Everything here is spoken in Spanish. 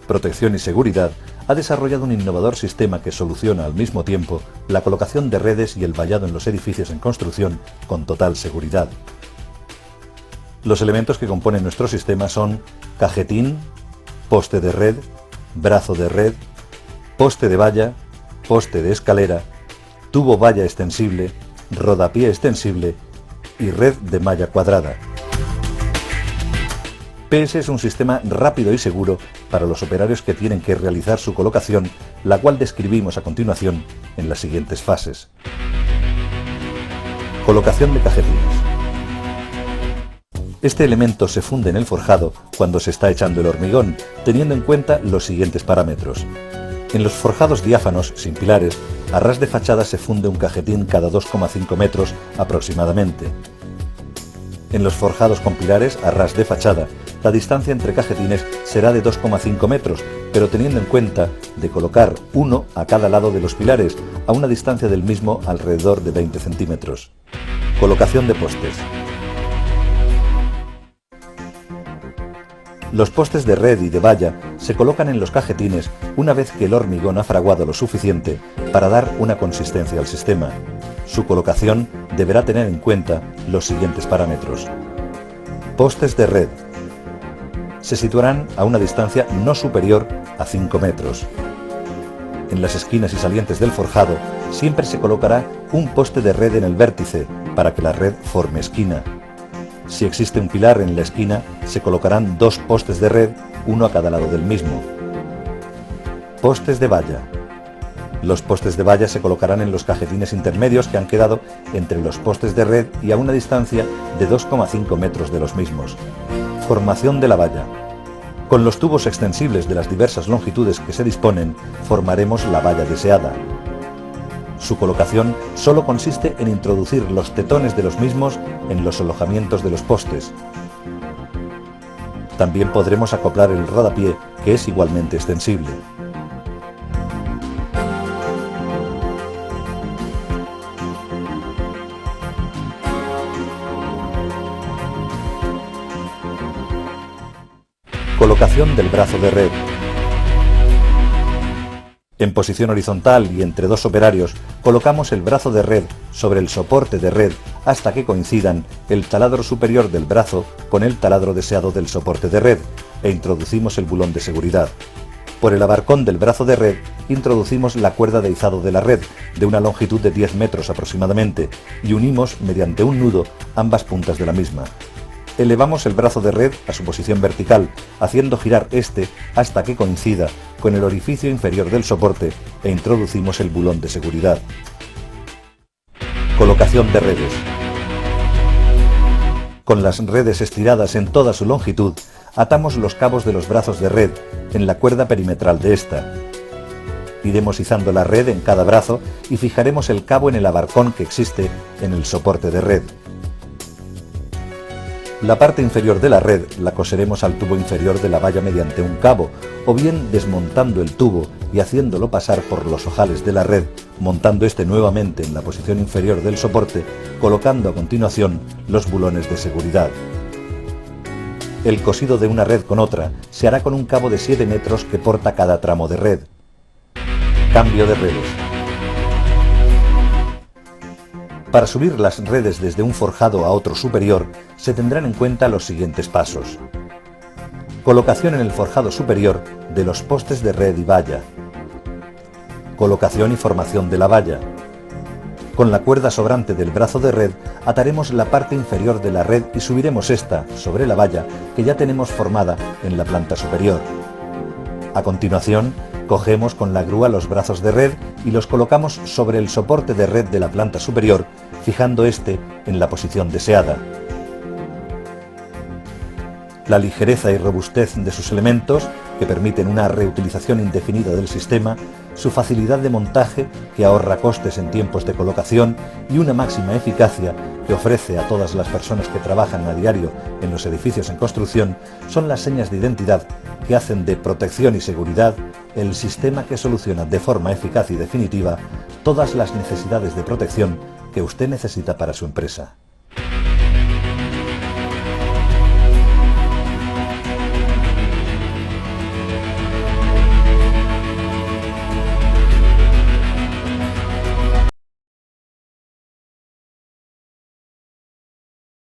Protección y Seguridad ha desarrollado un innovador sistema que soluciona al mismo tiempo la colocación de redes y el vallado en los edificios en construcción con total seguridad. Los elementos que componen nuestro sistema son cajetín, poste de red, brazo de red, poste de valla, poste de escalera, tubo valla extensible, rodapié extensible y red de malla cuadrada. PS es un sistema rápido y seguro para los operarios que tienen que realizar su colocación, la cual describimos a continuación en las siguientes fases. Colocación de cajetines. Este elemento se funde en el forjado cuando se está echando el hormigón, teniendo en cuenta los siguientes parámetros. En los forjados diáfanos, sin pilares, a ras de fachada se funde un cajetín cada 2,5 metros aproximadamente. En los forjados con pilares, a ras de fachada, la distancia entre cajetines será de 2,5 metros, pero teniendo en cuenta de colocar uno a cada lado de los pilares, a una distancia del mismo alrededor de 20 centímetros. Colocación de postes. Los postes de red y de valla se colocan en los cajetines una vez que el hormigón ha fraguado lo suficiente para dar una consistencia al sistema. Su colocación deberá tener en cuenta los siguientes parámetros. Postes de red. Se situarán a una distancia no superior a 5 metros. En las esquinas y salientes del forjado siempre se colocará un poste de red en el vértice para que la red forme esquina. Si existe un pilar en la esquina, se colocarán dos postes de red, uno a cada lado del mismo. Postes de valla. Los postes de valla se colocarán en los cajetines intermedios que han quedado entre los postes de red y a una distancia de 2,5 metros de los mismos. Formación de la valla. Con los tubos extensibles de las diversas longitudes que se disponen, formaremos la valla deseada. Su colocación solo consiste en introducir los tetones de los mismos en los alojamientos de los postes. También podremos acoplar el rodapié, que es igualmente extensible. Colocación del brazo de red. En posición horizontal y entre dos operarios, colocamos el brazo de red sobre el soporte de red hasta que coincidan el taladro superior del brazo con el taladro deseado del soporte de red e introducimos el bulón de seguridad. Por el abarcón del brazo de red introducimos la cuerda de izado de la red, de una longitud de 10 metros aproximadamente, y unimos mediante un nudo ambas puntas de la misma. Elevamos el brazo de red a su posición vertical, haciendo girar este hasta que coincida con el orificio inferior del soporte e introducimos el bulón de seguridad. Colocación de redes. Con las redes estiradas en toda su longitud, atamos los cabos de los brazos de red en la cuerda perimetral de esta. Iremos izando la red en cada brazo y fijaremos el cabo en el abarcón que existe en el soporte de red. La parte inferior de la red la coseremos al tubo inferior de la valla mediante un cabo, o bien desmontando el tubo y haciéndolo pasar por los ojales de la red, montando este nuevamente en la posición inferior del soporte, colocando a continuación los bulones de seguridad. El cosido de una red con otra se hará con un cabo de 7 metros que porta cada tramo de red. Cambio de redes. Para subir las redes desde un forjado a otro superior, se tendrán en cuenta los siguientes pasos. Colocación en el forjado superior de los postes de red y valla. Colocación y formación de la valla. Con la cuerda sobrante del brazo de red ataremos la parte inferior de la red y subiremos esta sobre la valla que ya tenemos formada en la planta superior. A continuación, cogemos con la grúa los brazos de red y los colocamos sobre el soporte de red de la planta superior, fijando este en la posición deseada. La ligereza y robustez de sus elementos, que permiten una reutilización indefinida del sistema, su facilidad de montaje, que ahorra costes en tiempos de colocación, y una máxima eficacia que ofrece a todas las personas que trabajan a diario en los edificios en construcción, son las señas de identidad que hacen de Protección y Seguridad el sistema que soluciona de forma eficaz y definitiva todas las necesidades de protección que usted necesita para su empresa.